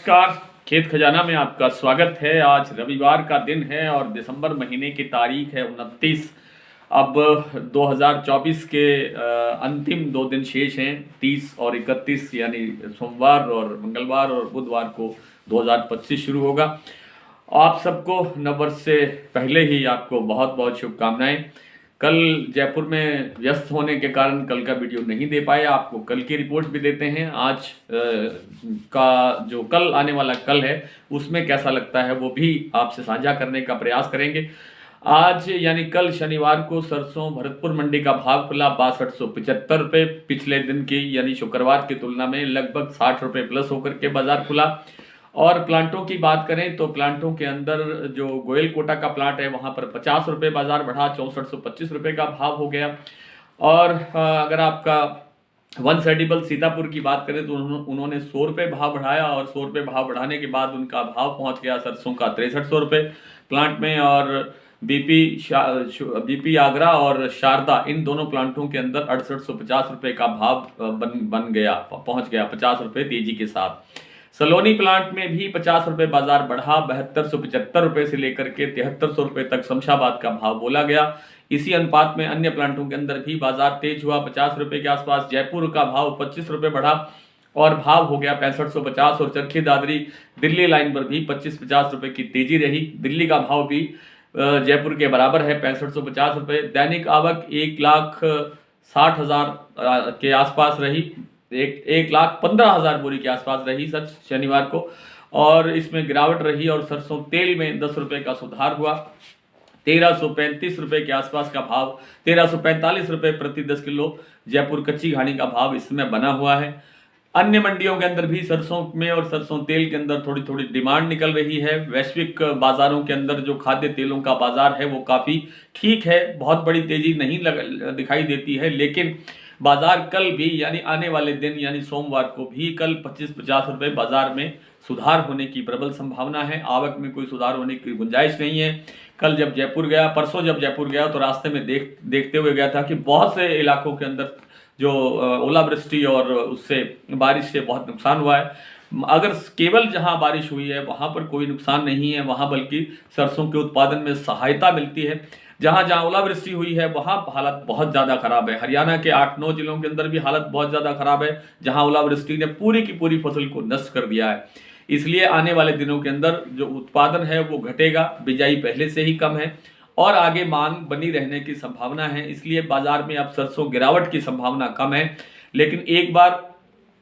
नमस्कार। खेत खजाना में आपका स्वागत है। आज रविवार का दिन है और दिसंबर महीने की तारीख है 29। अब 2024 के अंतिम 2 दिन शेष हैं, 30 और 31, यानी सोमवार और मंगलवार और बुधवार को 2025 शुरू होगा। आप सबको नववर्ष से पहले ही आपको बहुत बहुत शुभकामनाएं। कल जयपुर में व्यस्त होने के कारण कल का वीडियो नहीं दे पाए, आपको कल की रिपोर्ट भी देते हैं। आज का जो कल आने वाला कल है उसमें कैसा लगता है वो भी आपसे साझा करने का प्रयास करेंगे। आज यानी कल शनिवार को सरसों भरतपुर मंडी का भाव खुला 6275 रुपये। पिछले दिन की यानी शुक्रवार की तुलना में लगभग 60 रुपये प्लस होकर के बाजार खुला। और प्लांटों की बात करें तो प्लांटों के अंदर जो गोयल कोटा का प्लांट है वहां पर 50 रुपये बाजार बढ़ा, 6425 रुपये का भाव हो गया। और अगर आपका वंश एडिबल सीतापुर की बात करें तो उन्होंने 100 रुपये भाव बढ़ाया और 100 रुपये भाव बढ़ाने के बाद उनका भाव पहुंच गया सरसों का 6300 रुपये प्लांट में। और बीपी आगरा और शारदा, इन दोनों प्लांटों के अंदर 6850 रुपये का भाव पहुंच गया 50 रुपये तेजी के साथ। सलोनी प्लांट में भी 50 रुपये बाजार बढ़ा, 7275 रुपये से लेकर के 7300 रुपये तक शमशाबाद का भाव बोला गया। इसी अनुपात में अन्य प्लांटों के अंदर भी बाजार तेज हुआ 50 रुपये के आसपास। जयपुर का भाव 25 रुपये बढ़ा और भाव हो गया 6550। और चरखी दादरी दिल्ली लाइन पर भी 25-50 रुपये की तेजी रही। दिल्ली का भाव भी जयपुर के बराबर है 6550 रुपये। दैनिक आवक 1,60,000 के आसपास रही, 1,15,000 बोरी के आसपास रही सच शनिवार को, और इसमें गिरावट रही। और सरसों तेल में 10 रुपये का सुधार हुआ, 1335 रुपये के आसपास का भाव, 1345 रुपये प्रति 10 किलो जयपुर कच्ची घानी का भाव इस समय बना हुआ है। अन्य मंडियों के अंदर भी सरसों में और सरसों तेल के अंदर थोड़ी थोड़ी डिमांड निकल रही है। वैश्विक बाजारों के अंदर जो खाद्य तेलों का बाजार है वो काफ़ी ठीक है, बहुत बड़ी तेजी नहीं दिखाई देती है, लेकिन बाजार कल भी यानी आने वाले दिन यानी सोमवार को भी कल 25-50 रुपये बाजार में सुधार होने की प्रबल संभावना है। आवक में कोई सुधार होने की गुंजाइश नहीं है। कल जब जयपुर गया, परसों जब जयपुर गया तो रास्ते में देखते हुए गया था कि बहुत से इलाकों के अंदर जो ओलावृष्टि और उससे बारिश से बहुत नुकसान हुआ है। अगर केवल जहां बारिश हुई है वहां पर कोई नुकसान नहीं है, वहां बल्कि सरसों के उत्पादन में सहायता मिलती है। जहां जहां ओलावृष्टि हुई है वहां हालत बहुत ज़्यादा खराब है। हरियाणा के 8-9 जिलों के अंदर भी हालत बहुत ज़्यादा खराब है, जहां ओलावृष्टि ने पूरी की पूरी फसल को नष्ट कर दिया है। इसलिए आने वाले दिनों के अंदर जो उत्पादन है वो घटेगा, बिजाई पहले से ही कम है और आगे मांग बनी रहने की संभावना है। इसलिए बाजार में अब सरसों गिरावट की संभावना कम है, लेकिन एक बार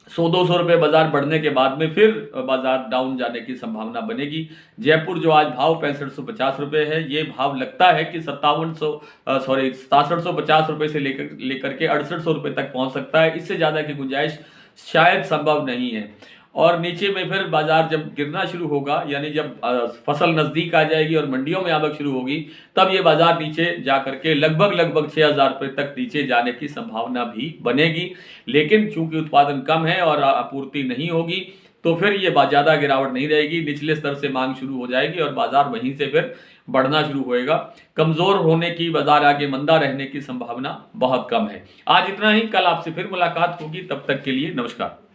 100-200 रुपये बाजार बढ़ने के बाद में फिर बाजार डाउन जाने की संभावना बनेगी। जयपुर जो आज भाव 6550 रुपये है, ये भाव लगता है कि 6750 रुपये से लेकर के 6800 रुपये तक पहुंच सकता है। इससे ज़्यादा की गुंजाइश शायद संभव नहीं है। और नीचे में फिर बाजार जब गिरना शुरू होगा, यानी जब फसल नज़दीक आ जाएगी और मंडियों में आवक शुरू होगी, तब ये बाजार नीचे जा करके लगभग 6000 रुपये तक नीचे जाने की संभावना भी बनेगी। लेकिन चूंकि उत्पादन कम है और आपूर्ति नहीं होगी तो फिर ये ज़्यादा गिरावट नहीं रहेगी, निचले स्तर से मांग शुरू हो जाएगी और बाजार वहीं से फिर बढ़ना शुरू होएगा। कमज़ोर होने की, बाजार आगे मंदा रहने की संभावना बहुत कम है। आज इतना ही, कल आपसे फिर मुलाकात होगी, तब तक के लिए नमस्कार।